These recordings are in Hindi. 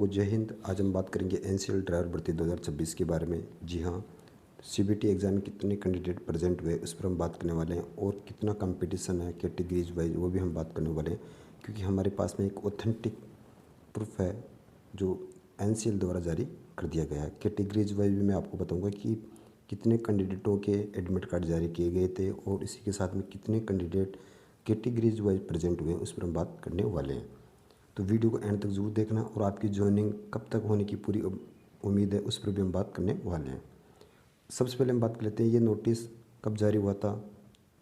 जय हिंद। आज हम बात करेंगे एनसीएल ड्राइवर भर्ती 2026 के बारे में। जी हाँ, सीबीटी एग्ज़ाम में कितने कैंडिडेट प्रेजेंट हुए उस पर हम बात करने वाले हैं, और कितना कंपटीशन है कैटेगरीज वाइज वो भी हम बात करने वाले हैं, क्योंकि हमारे पास में एक ऑथेंटिक प्रूफ है जो एनसीएल द्वारा जारी कर दिया गया है। कैटेगरीज वाइज भी मैं आपको बताऊँगा कि कितने कैंडिडेटों के एडमिट कार्ड जारी किए गए थे, और इसी के साथ में कितने कैंडिडेट कैटेगरीज वाइज प्रेजेंट हुए उस पर हम बात करने वाले हैं। तो वीडियो को एंड तक ज़रूर देखना, और आपकी ज्वाइनिंग कब तक होने की पूरी उम्मीद है उस पर भी हम बात करने वाले हैं। सबसे पहले हम बात कर लेते हैं ये नोटिस कब जारी हुआ था।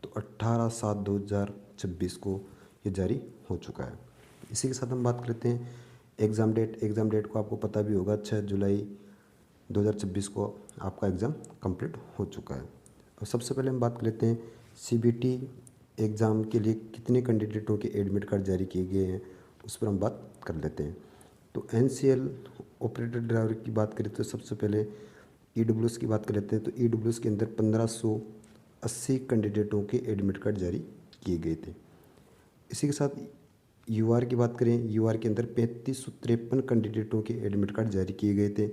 तो 18/7/2026 को ये जारी हो चुका है। इसी के साथ हम बात कर लेते हैं एग्ज़ाम डेट। एग्ज़ाम डेट को आपको पता भी होगा, 6 जुलाई 2026 को आपका एग्ज़ाम कंप्लीट हो चुका है। और सबसे पहले हम बात कर लेते हैं सीबीटी एग्ज़ाम के लिए कितने कैंडिडेटों के एडमिट कार्ड जारी किए गए हैं उस पर हम बात कर लेते हैं। तो एनसीएल ऑपरेटर ड्राइवर की बात करें तो सबसे पहले ईडब्ल्यूएस की बात कर लेते हैं। तो ईडब्ल्यूएस के अंदर 1580 कैंडिडेटों के एडमिट कार्ड जारी किए गए थे। इसी के साथ यूआर की बात करें, यूआर के अंदर 3553 कैंडिडेटों के एडमिट कार्ड जारी किए गए थे।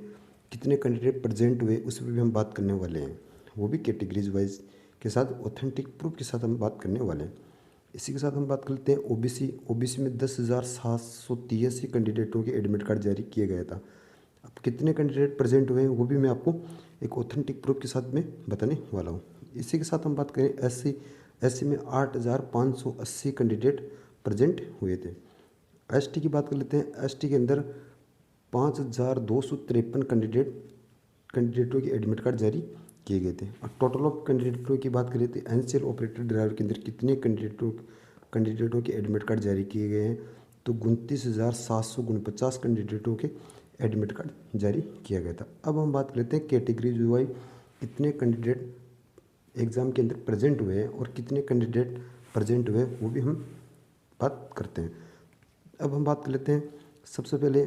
कितने कैंडिडेट प्रेजेंट हुए उस पर भी हम बात करने वाले हैं, वो भी कैटेगरीज वाइज के साथ ऑथेंटिक प्रूफ के साथ हम बात करने वाले हैं। इसी के साथ हम बात कर लेते हैं ओबीसी। ओबीसी में 10,783 कैंडिडेटों के एडमिट कार्ड जारी किया गया था। अब कितने कैंडिडेट प्रेजेंट हुए हैं वो भी मैं आपको एक ऑथेंटिक प्रूफ के साथ में बताने वाला हूँ। इसी के साथ हम बात करें एससी। एससी में 8,580 कैंडिडेट प्रेजेंट हुए थे। एसटी की बात कर लेते हैं। एसटी के अंदर 5,253 कैंडिडेटों के एडमिट कार्ड जारी किए गए थे। और टोटल ऑफ कैंडिडेटों की बात करें तो एनसीएल ऑपरेटर ड्राइवर के अंदर कितने कैंडिडेटों के एडमिट कार्ड जारी किए गए हैं, तो 29,749 कैंडिडेटों के एडमिट कार्ड जारी किया गया था। अब हम बात कर लेते हैं कैटेगरीज वाइज कितने कैंडिडेट एग्ज़ाम के अंदर प्रेजेंट हुए हैं और कितने कैंडिडेट प्रेजेंट हुए वो भी हम बात करते हैं। अब हम बात कर लेते हैं सबसे पहले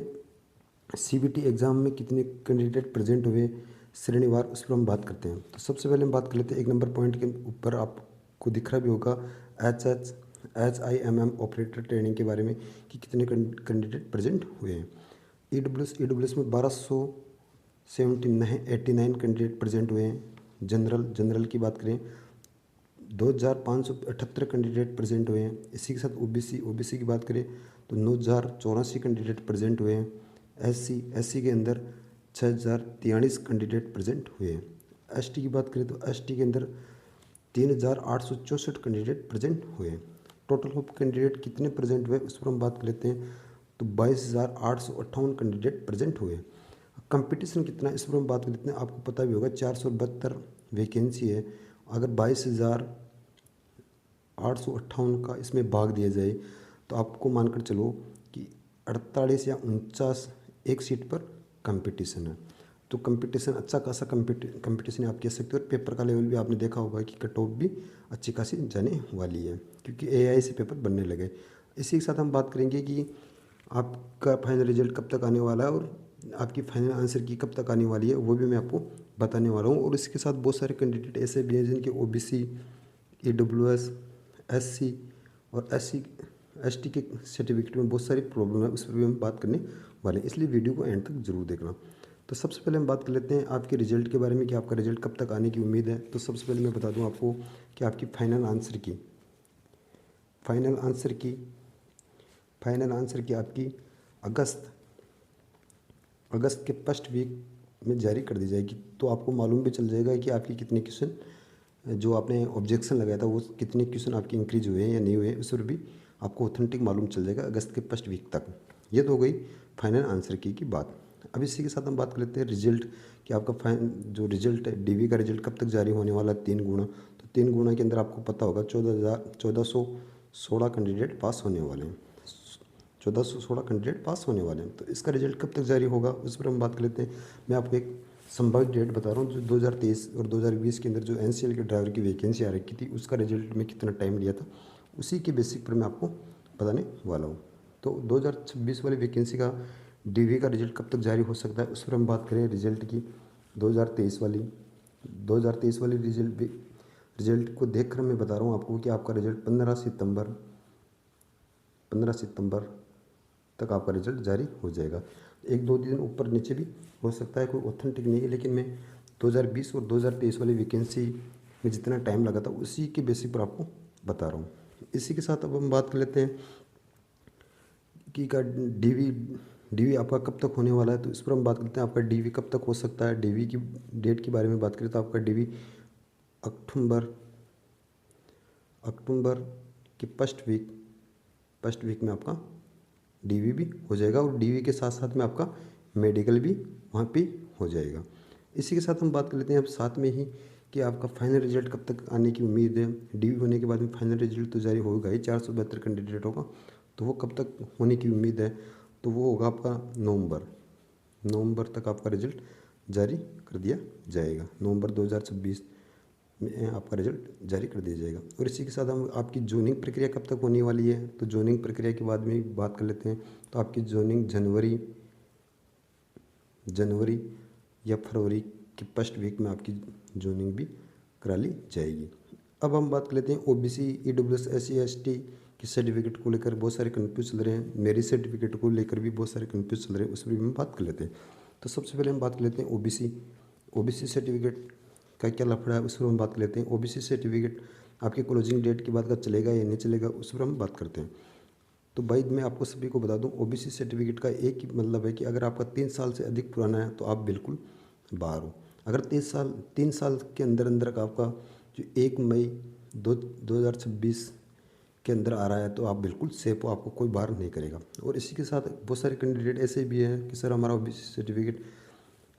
सीबीटी एग्ज़ाम में कितने कैंडिडेट प्रेजेंट हुए श्रेणीवार, उस पर हम बात करते हैं। तो सबसे पहले हम बात कर लेते हैं 1 नंबर पॉइंट के ऊपर आपको दिख रहा भी होगा HIMM ऑपरेटर ट्रेनिंग के बारे में कि कितने कैंडिडेट प्रेजेंट हुए हैं। ईडब्ल्यूएस में 1289 कैंडिडेट प्रेजेंट हुए हैं। जनरल की बात करें 2,578 कैंडिडेट प्रेजेंट हुए हैं। इसी के साथ ओबीसी की बात करें तो 9,084 कैंडिडेट प्रेजेंट हुए हैं। एससी के अंदर 6,043 कैंडिडेट प्रेजेंट हुए हैं। एसटी की बात करें तो एसटी के अंदर 3,864 कैंडिडेट प्रेजेंट हुए हैं। टोटल ऑफ कैंडिडेट कितने प्रेजेंट हुए उस पर हम बात कर लेते हैं। तो 22,858 कैंडिडेट प्रेजेंट हुए। कंपटीशन कितना इस पर हम बात कर लेते हैं। आपको पता भी होगा 472 वैकेंसी है। अगर 22,858 का इसमें भाग दिया जाए तो आपको मानकर चलो कि 48 या 49 एक सीट पर कंपटीशन है। तो कंपटीशन अच्छा खासा कंपटीशन आप कह सकते हो। और पेपर का लेवल भी आपने देखा होगा कि कट ऑफ भी अच्छी खासी जाने वाली है, क्योंकि एआई से पेपर बनने लगे। इसी के साथ हम बात करेंगे कि आपका फाइनल रिजल्ट कब तक आने वाला है और आपकी फाइनल आंसर की कब तक आने वाली है वो भी मैं आपको बताने वाला हूँ। और इसके साथ बहुत सारे कैंडिडेट ऐसे भी हैं जिनके ओबीसी, ईडब्ल्यूएस, एससी और एसटी के सर्टिफिकेट में बहुत सारी प्रॉब्लम है, उस पर भी हम बात करने वाले हैं, इसलिए वीडियो को एंड तक जरूर देखना। तो सबसे पहले हम बात कर लेते हैं आपके रिजल्ट के बारे में कि आपका रिजल्ट कब तक आने की उम्मीद है। तो सबसे पहले मैं बता दूं आपको कि आपकी फाइनल आंसर की आपकी अगस्त के फर्स्ट वीक में जारी कर दी जाएगी। तो आपको मालूम भी चल जाएगा कि आपके कितने क्वेश्चन जो आपने ऑब्जेक्शन लगाया था वो कितने क्वेश्चन आपके इंक्रीज हुए हैं या नहीं हुए, उस पर भी आपको ऑथेंटिक मालूम चल जाएगा अगस्त के फर्स्ट वीक तक। ये तो हो गई फाइनल आंसर की बात। अब इसी के साथ हम बात कर लेते हैं रिजल्ट कि आपका जो रिजल्ट है डीवी का रिजल्ट कब तक जारी होने वाला है। 3 गुना। तो 3 गुना के अंदर आपको पता होगा 1416 कैंडिडेट पास होने वाले हैं। 1416 कैंडिडेट पास होने वाले हैं। तो इसका रिजल्ट कब तक जारी होगा उस पर हम बात कर लेते हैं। मैं आपको एक संभावित डेट बता रहा हूँ। जो 2023 और 2020 के अंदर जो एनसीएल के ड्राइवर की वैकेंसी आ रखी थी उसका रिजल्ट में कितना टाइम लिया था, उसी के बेसिक पर मैं आपको बताने वाला हूँ। तो 2026 वाली वैकेंसी का डीवी का रिजल्ट कब तक जारी हो सकता है उस पर हम बात करें रिजल्ट की। 2023 वाली रिजल्ट को देखकर मैं बता रहा हूँ आपको कि आपका रिजल्ट 15 सितंबर तक आपका रिजल्ट जारी हो जाएगा। एक दो दिन ऊपर नीचे भी हो सकता है, कोई ऑथेंटिक नहीं है, लेकिन मैं 2020 और 2023 वाली वैकेंसी में जितना टाइम लगा था उसी के बेसिस पर आपको बता रहा हूँ। इसी के साथ अब हम बात कर लेते हैं कि का डीवी आपका कब तक होने वाला है। तो इस पर हम बात करते हैं आपका डीवी कब तक हो सकता है। डीवी की डेट के बारे में बात करें तो आपका डीवी अक्टूबर अक्टूबर की फर्स्ट वीक में आपका डीवी भी हो जाएगा, और डीवी के साथ साथ में आपका मेडिकल भी वहाँ पे हो जाएगा। इसी के साथ हम बात कर लेते हैं अब साथ में ही कि आपका फाइनल रिजल्ट कब तक आने की उम्मीद है। डीवी होने के बाद में फाइनल रिजल्ट तो जारी होगा ही, 472 कैंडिडेटों का, तो वो कब तक होने की उम्मीद है, तो वो होगा आपका नवंबर तक आपका रिजल्ट जारी कर दिया जाएगा। नवंबर 2026 में आपका रिजल्ट जारी कर दिया जाएगा। और इसी के साथ हम आपकी जोइनिंग प्रक्रिया कब तक होने वाली है, तो जोइनिंग प्रक्रिया के बाद में बात कर लेते हैं। तो आपकी जोइनिंग जनवरी या फरवरी की फर्स्ट वीक में आपकी जोइनिंग भी करा ली जाएगी। अब हम बात कर लेते हैं ओबीसी, ईडब्ल्यूएस, एससी, एसटी की सर्टिफिकेट को लेकर बहुत सारे कन्फ्यूज चल रहे हैं। मेरी सर्टिफिकेट को लेकर भी बहुत सारे कन्फ्यूज चल रहे हैं, उस पर भी हम बात कर लेते हैं। तो सबसे पहले हम बात कर लेते हैं ओबीसी सर्टिफिकेट का क्या लफड़ा है, उस पर हम बात कर लेते हैं। ओबीसी सर्टिफिकेट आपके क्लोजिंग डेट के बाद का चलेगा या नहीं चलेगा, उस पर हम बात करते हैं। तो भाई मैं आपको सभी को बता दूं, ओबीसी सर्टिफिकेट का एक ही मतलब है कि अगर आपका 3 साल से अधिक पुराना है तो आप बिल्कुल बाहर हो। अगर 3 साल के अंदर अंदर का आपका जो 1 मई 2026 के अंदर आ रहा है तो आप बिल्कुल सेफ हो, आपको कोई बाहर नहीं करेगा। और इसी के साथ बहुत सारे कैंडिडेट ऐसे भी हैं कि सर हमारा ओबीसी सर्टिफिकेट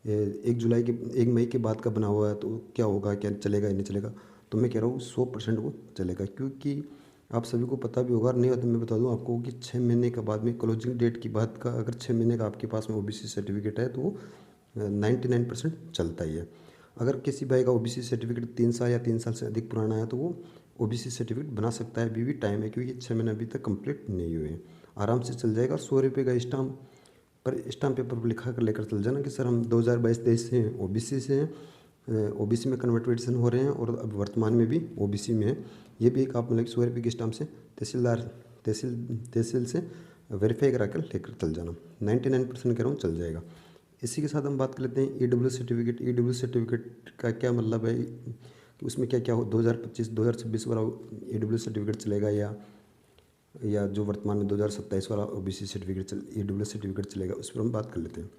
1 मई के बाद का बना हुआ है, तो क्या होगा, क्या चलेगा या नहीं चलेगा। तो मैं कह रहा हूँ 100% वो चलेगा, क्योंकि आप सभी को पता भी होगा, नहीं होता मैं बता दूँ आपको कि 6 महीने के बाद में क्लोजिंग डेट की बात का, अगर 6 महीने का आपके पास में ओबीसी सर्टिफिकेट है तो वो 99% चलता ही है। अगर किसी भाई का ओबीसी सर्टिफिकेट 3 साल या 3 साल से अधिक पुराना है तो वो ओबीसी सर्टिफिकेट बना सकता है, अभी भी टाइम है, क्योंकि 6 महीने अभी तक कंप्लीट नहीं हुए हैं, आराम से चल जाएगा। 100 रुपये का स्टाम्प पेपर पर लिखा कर लेकर चल जाना कि सर हम 2022-23 से हैं, ओबीसी से हैं, ओबीसी में कन्वर्टेशन हो रहे हैं और अब वर्तमान में भी ओबीसी में है। ये भी एक आप मतलब 100 रुपये के स्टाम्प से तहसील से वेरीफाई करा कर लेकर चल जाना, 99% कह रहा हूँ चल जाएगा। इसी के साथ हम बात कर लेते हैं ईडब्ल्यू सर्टिफिकेट का क्या मतलब है कि उसमें क्या क्या हो, 2025-2026 वाला ईडब्ल्यू सर्टिफिकेट चलेगा या जो वर्तमान में 2027 वाला ओबीसी सर्टिफिकेट ईडब्ल्यू सर्टिफिकेट चलेगा, उस पर हम बात कर लेते हैं।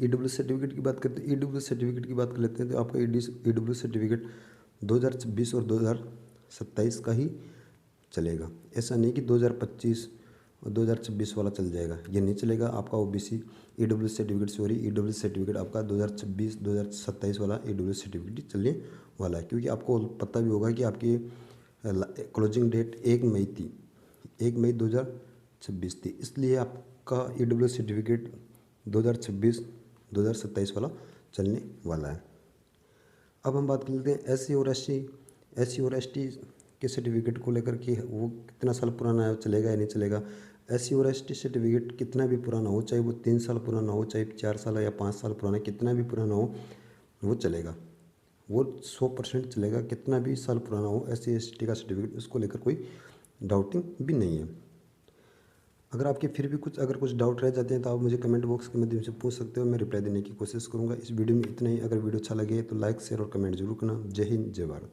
ईडब्ल्यू सर्टिफिकेट की बात करते हैं ईडब्ल्यू सर्टिफिकेट की बात कर लेते हैं तो आपका ईडब्ल्यू सर्टिफिकेट 2026 और 2027 का ही चलेगा। ऐसा नहीं कि 2025 और 2026 वाला चल जाएगा, ये नहीं चलेगा। आपका ओबीसी ईडब्ल्यू सर्टिफिकेट आपका 2026-2027 वाला ईडब्ल्यू सर्टिफिकेट चलने वाला है, क्योंकि आपको पता भी होगा कि आपकी क्लोजिंग डेट 1 मई 2026 थी, इसलिए आपका ईडब्ल्यू सर्टिफिकेट 2026-2027 वाला चलने वाला है। अब हम बात कर लेते हैं एससी और एसटी के सर्टिफिकेट को लेकर कि वो कितना साल पुराना है, चलेगा या नहीं चलेगा। एससी और एसटी सर्टिफिकेट कितना भी पुराना हो, चाहे वो 3 साल पुराना हो, चाहे 4 साल या 5 साल पुराना, कितना भी पुराना हो वो चलेगा, वो 100% चलेगा, कितना भी साल पुराना हो। एससी एसटी का सर्टिफिकेट, उसको लेकर कोई डाउटिंग भी नहीं है। अगर आपके फिर भी कुछ डाउट रह जाते हैं तो आप मुझे कमेंट बॉक्स के माध्यम से पूछ सकते हो, मैं रिप्लाई देने की कोशिश करूँगा। इस वीडियो में इतना ही। अगर वीडियो अच्छा लगे तो लाइक शेयर और कमेंट जरूर करना। जय हिंद, जय भारत।